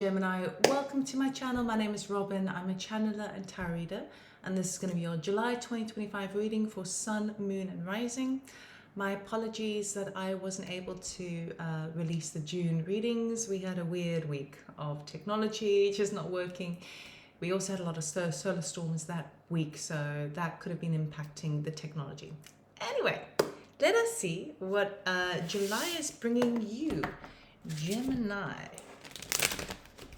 Gemini, welcome to my channel. My name is Robyn. I'm a channeler and tarot reader, and this is going to be your July 2025 reading for Sun, Moon and Rising. My apologies that I wasn't able to release the June readings. We had a weird week of technology just not working. We also had a lot of solar storms that week, so that could have been impacting the technology. Anyway, let us see what July is bringing you, Gemini.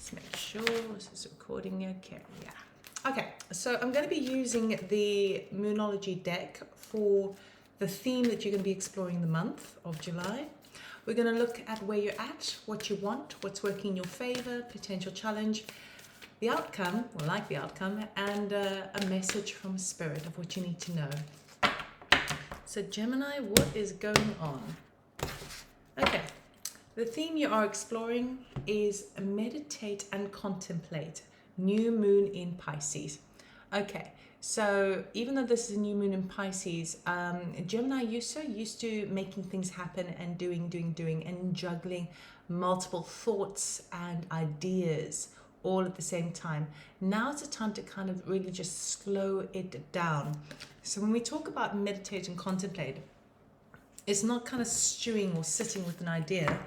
Let's make sure this is recording okay. Yeah. Okay, so I'm going to be using the Moonology deck for the theme that you're going to be exploring the month of July. We're going to look at where you're at, what you want, what's working in your favor, potential challenge, the outcome, or like the outcome, and a message from Spirit of what you need to know. So Gemini, what is going on? Okay. The theme you are exploring is meditate and contemplate. New moon in Pisces. Okay, so even though this is a new moon in Pisces, Gemini, you're so used to making things happen and doing and juggling multiple thoughts and ideas all at the same time. Now it's a time to kind of really just slow it down. So when we talk about meditate and contemplate, it's not kind of stewing or sitting with an idea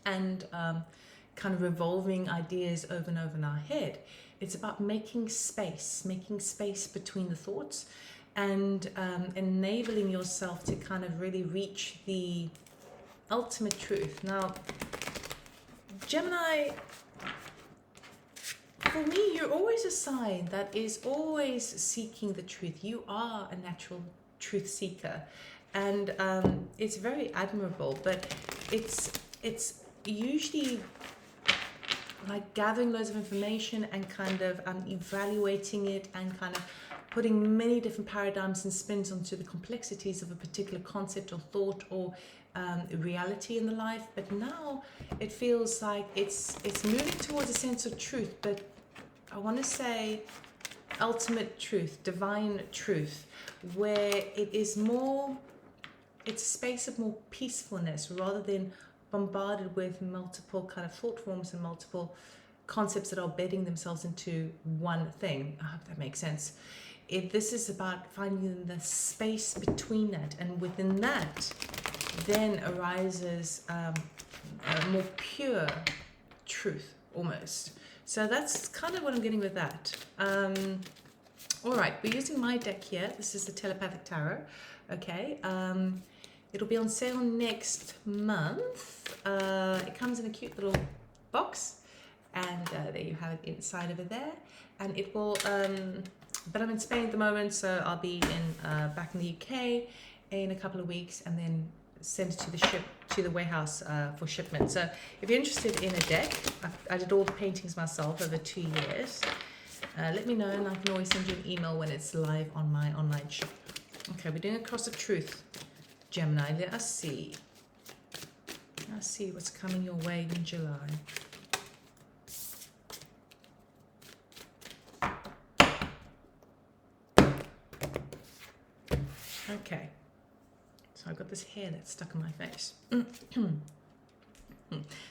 and kind of revolving ideas over and over in our head. It's about making space between the thoughts and enabling yourself to kind of really reach the ultimate truth. Now, Gemini, for me, you're always a sign that is always seeking the truth. You are a natural truth seeker, and it's very admirable, but it's usually like gathering loads of information and kind of evaluating it and kind of putting many different paradigms and spins onto the complexities of a particular concept or thought or reality in the life. But now it feels like it's moving towards a sense of truth, but I want to say ultimate truth, divine truth, where it is more, it's a space of more peacefulness rather than bombarded with multiple kind of thought forms and multiple concepts that are bedding themselves into one thing. I hope that makes sense. This is about finding the space between that, and within that then arises a more pure truth almost. So that's kind of what I'm getting with that. All right, we're using my deck here. This is the Telepathic Tarot. Okay, it'll be on sale next month. It comes in a cute little box, and there you have it inside over there. And it will, but I'm in Spain at the moment, so I'll be in back in the UK in a couple of weeks, and then send it to the warehouse for shipment. So if you're interested in a deck, I did all the paintings myself over 2 years. Let me know, and I can always send you an email when it's live on my online shop. Okay, we're doing a cross of truth, Gemini. Let us see. Let's see what's coming your way in July. Okay. So I've got this hair that's stuck in my face.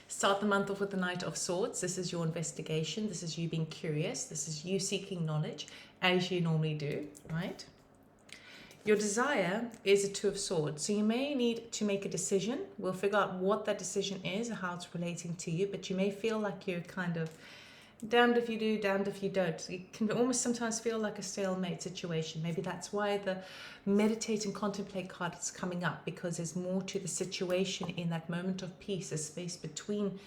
Start the month off with the Knight of Swords. This is your investigation. This is you being curious. This is you seeking knowledge, as you normally do, right? Your desire is a Two of Swords. So you may need to make a decision. We'll figure out what that decision is and how it's relating to you, but you may feel like you're kind of damned if you do, damned if you don't. It can almost sometimes feel like a stalemate situation. Maybe that's why the meditate and contemplate card is coming up, because there's more to the situation in that moment of peace, a space between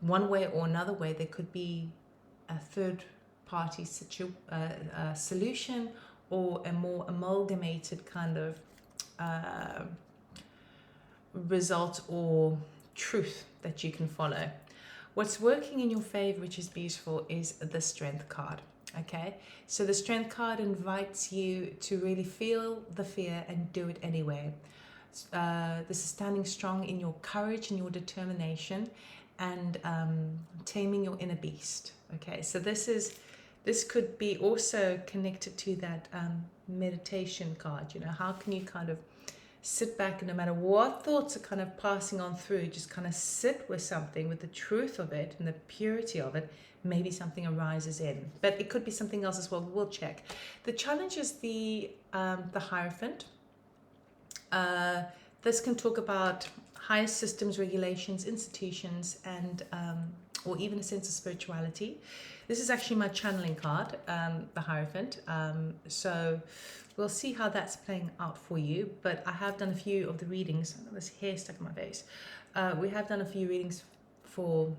one way or another way. There could be a third party solution or a more amalgamated kind of result or truth that you can follow. What's working in your favor, which is beautiful, is the Strength card. Okay, so the Strength card invites you to really feel the fear and do it anyway. This is standing strong in your courage and your determination, and taming your inner beast. Okay, so this could be also connected to that meditation card. You know, how can you kind of sit back, and no matter what thoughts are kind of passing on through, just kind of sit with something, with the truth of it and the purity of it. Maybe something arises in, but it could be something else as well. We'll check. The challenge is the Hierophant. This can talk about higher systems, regulations, institutions, and or even a sense of spirituality. This is actually my channeling card, the Hierophant. So we'll see how that's playing out for you. But I have done a few of the readings. Oh, this hair stuck in my face. We have done a few readings for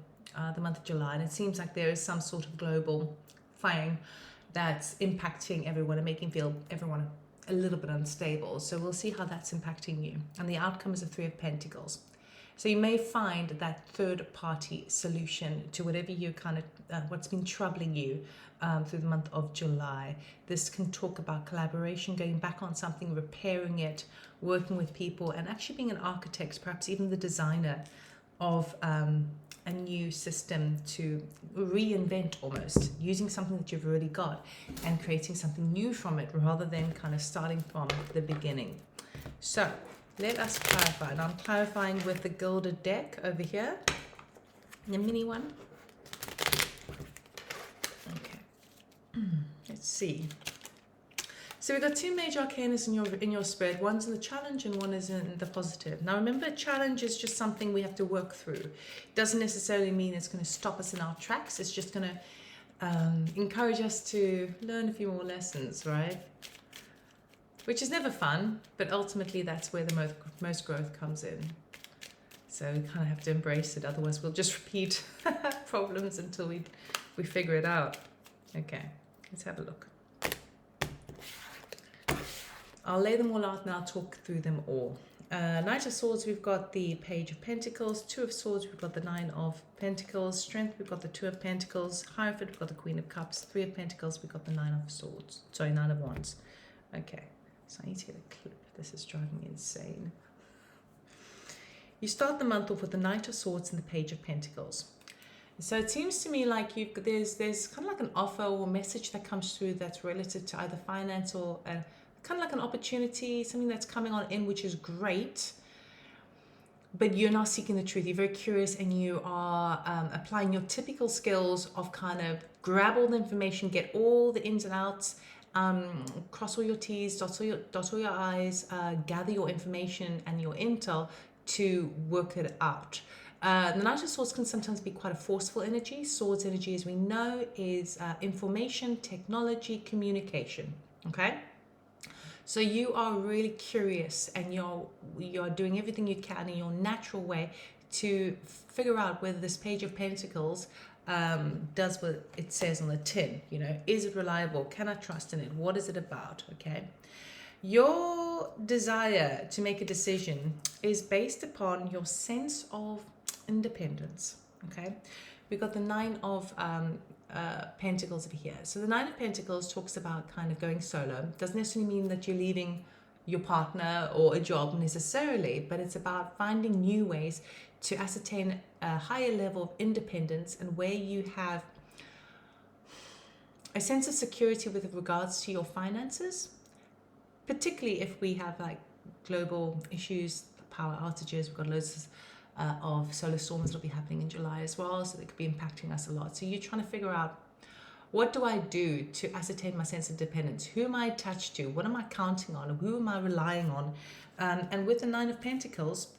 the month of July, and it seems like there is some sort of global firing that's impacting everyone and making feel everyone a little bit unstable. So we'll see how that's impacting you. And the outcome is a Three of Pentacles. So you may find that third party solution to whatever you kind of, what's been troubling you through the month of July. This can talk about collaboration, going back on something, repairing it, working with people, and actually being an architect, perhaps even the designer of a new system to reinvent, almost using something that you've already got and creating something new from it rather than kind of starting from the beginning. So let us clarify. And I'm clarifying with the gilded deck over here, the mini one. Okay, let's see. So we've got two major arcanas in your spread. One's in the challenge and one is in the positive. Now remember, challenge is just something we have to work through. It doesn't necessarily mean it's going to stop us in our tracks. It's just going to encourage us to learn a few more lessons, right? Which is never fun, but ultimately that's where the most growth comes in. So we kind of have to embrace it. Otherwise we'll just repeat problems until we figure it out. Okay, let's have a look. I'll lay them all out and I'll talk through them all. Knight of Swords, we've got the Page of Pentacles. Two of Swords, we've got the Nine of Pentacles. Strength, we've got the Two of Pentacles. Hierophant, we've got the Queen of Cups. Three of Pentacles, we've got the Nine of Swords. Sorry, Nine of Wands. Okay, so I need to get a clip. This is driving me insane. You start the month off with the Knight of Swords and the Page of Pentacles. So it seems to me like there's kind of like an offer or message that comes through that's related to either finance or kind of like an opportunity, something that's coming on in, which is great, but you're not seeking the truth. You're very curious and you are applying your typical skills of kind of grab all the information, get all the ins and outs, cross all your T's, dot all your I's, gather your information and your intel to work it out. The Knight of Swords can sometimes be quite a forceful energy. Swords energy, as we know, is information, technology, communication, okay? So you are really curious and you're doing everything you can in your natural way to figure out whether this Page of Pentacles does what it says on the tin. You know, is it reliable? Can I trust in it? What is it about? Okay. Your desire to make a decision is based upon your sense of independence. Okay. We've got the Nine of Pentacles over here. So the Nine of Pentacles talks about kind of going solo. Doesn't necessarily mean that you're leaving your partner or a job necessarily, but it's about finding new ways to ascertain a higher level of independence and where you have a sense of security with regards to your finances, particularly if we have like global issues, power outages. We've got loads of solar storms that will be happening in July as well, so they could be impacting us a lot. So you're trying to figure out, what do I do to ascertain my sense of dependence? Who am I attached to? What am I counting on? Who am I relying on? And with the Nine of Pentacles,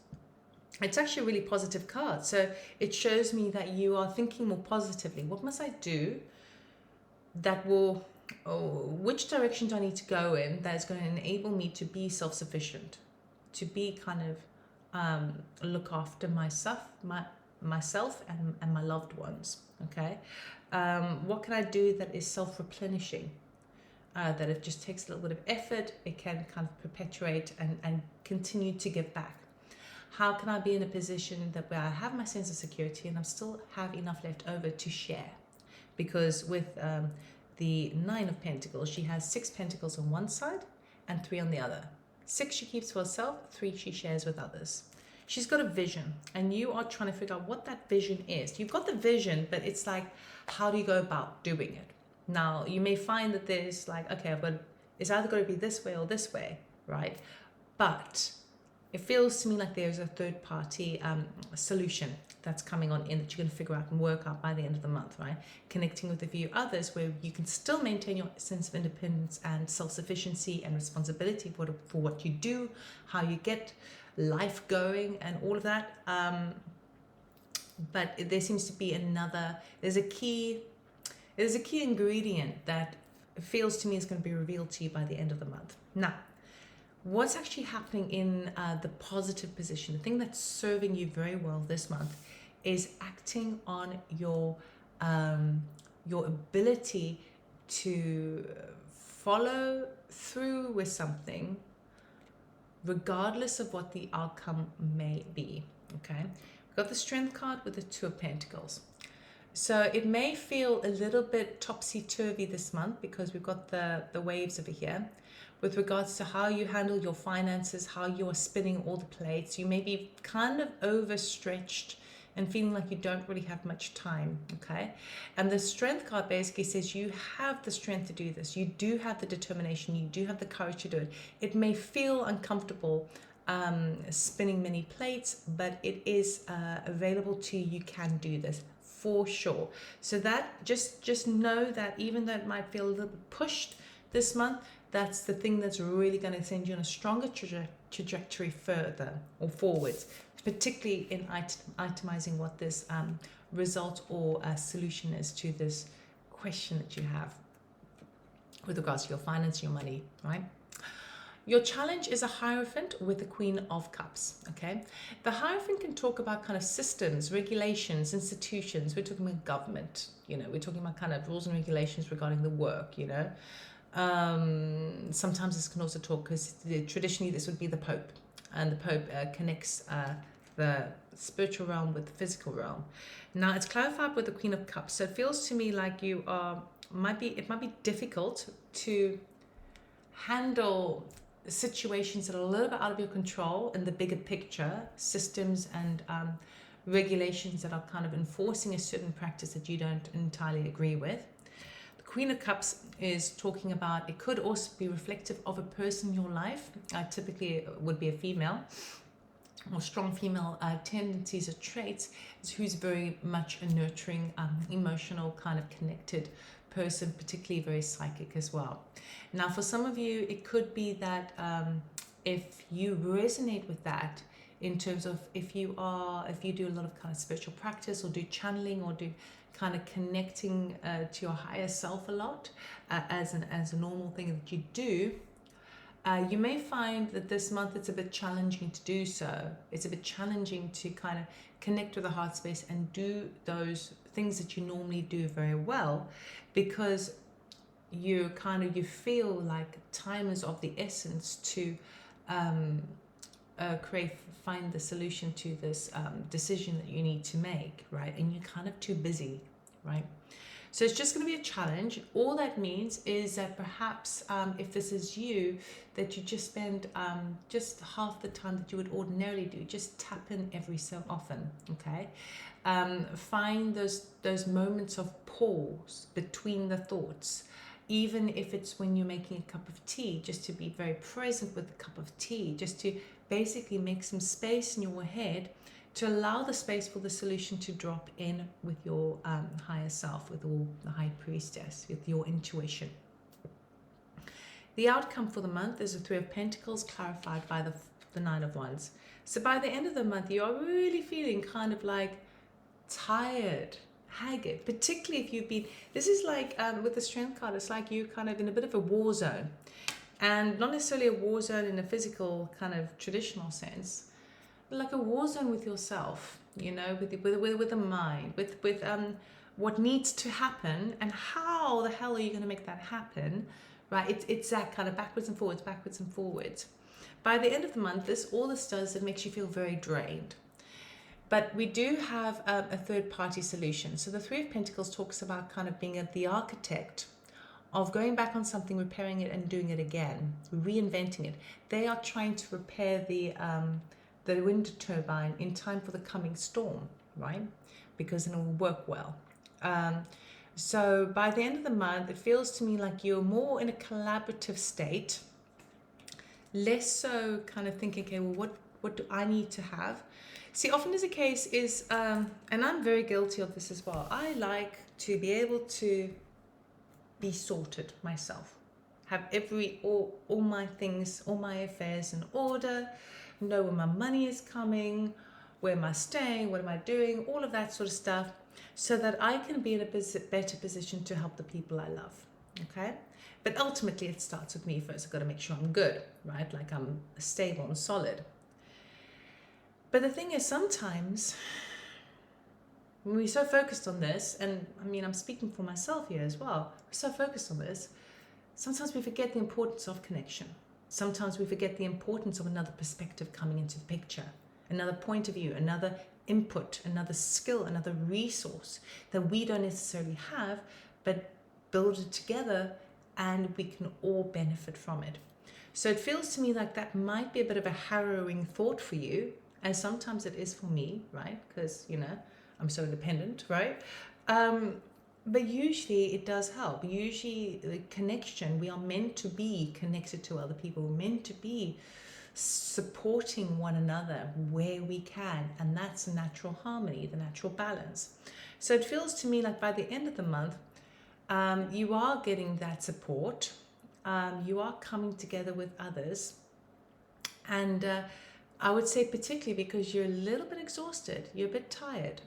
it's actually a really positive card. So it shows me that you are thinking more positively. What must I do that will, which direction do I need to go in that is going to enable me to be self-sufficient, to be kind of look after myself and my loved ones. Okay, what can I do that is self-replenishing, that it just takes a little bit of effort, it can kind of perpetuate and continue to give back? How can I be in a position that where I have my sense of security and I still have enough left over to share? Because with the Nine of Pentacles, she has 6 pentacles on one side and 3 on the other. 6 she keeps for herself, 3 she shares with others. She's got a vision and you are trying to figure out what that vision is. You've got the vision, but it's like, how do you go about doing it? Now, you may find that there's like, okay, but it's either going to be this way or this way, right? But it feels to me like there's a third party solution that's coming on in that you're going to figure out and work out by the end of the month, right? Connecting with a few others where you can still maintain your sense of independence and self-sufficiency and responsibility for what you do, how you get life going and all of that. But there seems to be there's a key ingredient that feels to me is going to be revealed to you by the end of the month. Now, what's actually happening in the positive position, the thing that's serving you very well this month, is acting on your ability to follow through with something regardless of what the outcome may be. Okay, we've got the Strength card with the Two of Pentacles. So it may feel a little bit topsy-turvy this month because we've got the waves over here with regards to how you handle your finances, how you are spinning all the plates. You may be kind of overstretched and feeling like you don't really have much time, okay? And the Strength card basically says you have the strength to do this. You do have the determination. You do have the courage to do it. It may feel uncomfortable spinning many plates, but it is available to you. You can do this for sure. So that just know that even though it might feel a little bit pushed this month, that's the thing that's really going to send you on a stronger trajectory further or forwards, particularly in itemizing what this result or solution is to this question that you have with regards to your finance, your money, right? Your challenge is a Hierophant with the Queen of Cups, okay? The Hierophant can talk about kind of systems, regulations, institutions. We're talking about government, you know, we're talking about kind of rules and regulations regarding the work, you know. Sometimes this can also talk, because traditionally this would be the Pope, and the Pope connects the spiritual realm with the physical realm. Now it's clarified with the Queen of Cups, so it feels to me like you are, it might be difficult to handle situations that are a little bit out of your control in the bigger picture, systems and regulations that are kind of enforcing a certain practice that you don't entirely agree with. The Queen of Cups is talking about, it could also be reflective of a person in your life. Typically it would be a female or strong female tendencies or traits, who's very much a nurturing, emotional, kind of connected person, particularly very psychic as well. Now for some of you, it could be that if you resonate with that, in terms of if you do a lot of kind of spiritual practice or do channeling or do kind of connecting to your higher self a lot as a normal thing that you do, you may find that this month it's a bit challenging to do so. It's a bit challenging to kind of connect with the heart space and do those things that you normally do very well, because you feel like time is of the essence to find the solution to this decision that you need to make, right? And you're kind of too busy, right? So it's just going to be a challenge. All that means is that perhaps if this is you, that you just spend just half the time that you would ordinarily do, just tap in every so often, okay? Find those moments of pause between the thoughts, even if it's when you're making a cup of tea, just to be very present with the cup of tea, just to basically make some space in your head to allow the space for the solution to drop in with your higher self, with all the High Priestess, with your intuition. The outcome for the month is the Three of Pentacles, clarified by the Nine of Wands. So by the end of the month, you are really feeling kind of like tired, haggard, particularly if you've been, this is like with the Strength card, it's like you're kind of in a bit of a war zone, and not necessarily a war zone in a physical kind of traditional sense, but like a war zone with yourself, you know, with the mind, with what needs to happen and how the hell are you going to make that happen, right? It's that kind of backwards and forwards, backwards and forwards. By the end of the month, all this does, it makes you feel very drained. But we do have a third-party solution. So the Three of Pentacles talks about kind of being the architect of going back on something, repairing it and doing it again, reinventing it. They are trying to repair the wind turbine in time for the coming storm, right? Because it will work well. So by the end of the month, it feels to me like you're more in a collaborative state, less so kind of thinking, okay, well, what What do I need to have? See, often is a case is, and I'm very guilty of this as well. I like to be able to be sorted myself, have all my things, all my affairs in order, know where my money is coming, where am I staying, what am I doing, all of that sort of stuff, so that I can be in a better position to help the people I love. Okay, but ultimately it starts with me first. I've got to make sure I'm good, right? Like I'm stable and solid. But the thing is, sometimes when we're so focused on this, and I mean, I'm speaking for myself here as well, we're so focused on this, sometimes we forget the importance of connection. Sometimes we forget the importance of another perspective coming into the picture, another point of view, another input, another skill, another resource that we don't necessarily have, but build it together and we can all benefit from it. So it feels to me like that might be a bit of a harrowing thought for you, as sometimes it is for me, right? Because, you know, I'm so independent, right? But usually it does help. Usually the connection, we are meant to be connected to other people. We're meant to be supporting one another where we can. And that's natural harmony, the natural balance. So it feels to me like by the end of the month, you are getting that support. You are coming together with others. And I would say particularly because you're a little bit exhausted, you're a bit tired.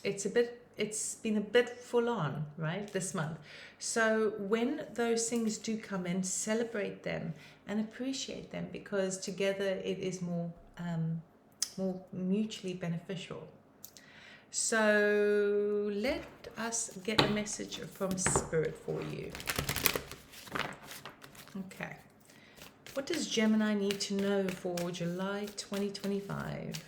It's been a bit full on, right, this month. So when those things do come in, celebrate them and appreciate them, because together it is more mutually beneficial. So let us get a message from Spirit for you. Okay. What does Gemini need to know for July 2025?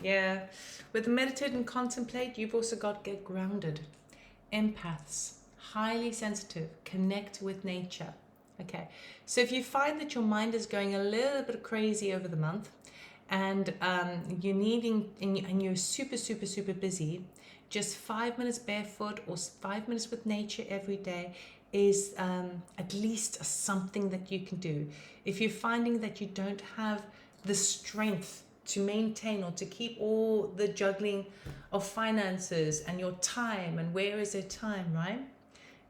Yeah, with meditate and contemplate, you've also got get grounded. Empaths, highly sensitive, connect with nature. Okay, so if you find that your mind is going a little bit crazy over the month, and you're super busy, just 5 minutes barefoot or 5 minutes with nature every day is at least something that you can do. If you're finding that you don't have the strength to maintain or to keep all the juggling of finances and your time, and where is there time, right?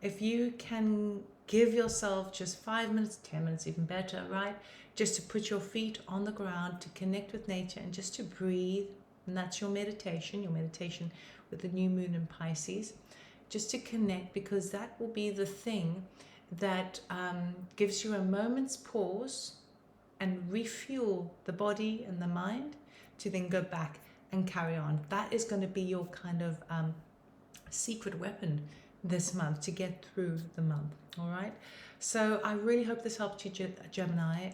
If you can give yourself just 5 minutes, 10 minutes, even better, right? Just to put your feet on the ground, to connect with nature and just to breathe. And that's your meditation with the new moon in Pisces. Just to connect, because that will be the thing that gives you a moment's pause and refuel the body and the mind to then go back and carry on. That is going to be your kind of secret weapon this month to get through the month. All right, so I really hope this helped you, Gemini.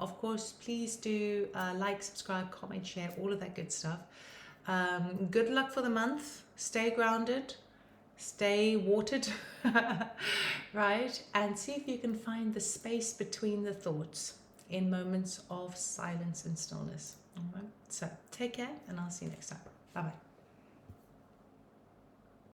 Of course, please do like, subscribe, comment, share, all of that good stuff. Good luck for the month. Stay grounded, stay watered, right? And see if you can find the space between the thoughts in moments of silence and stillness. All right, so take care, and I'll see you next time. Bye bye.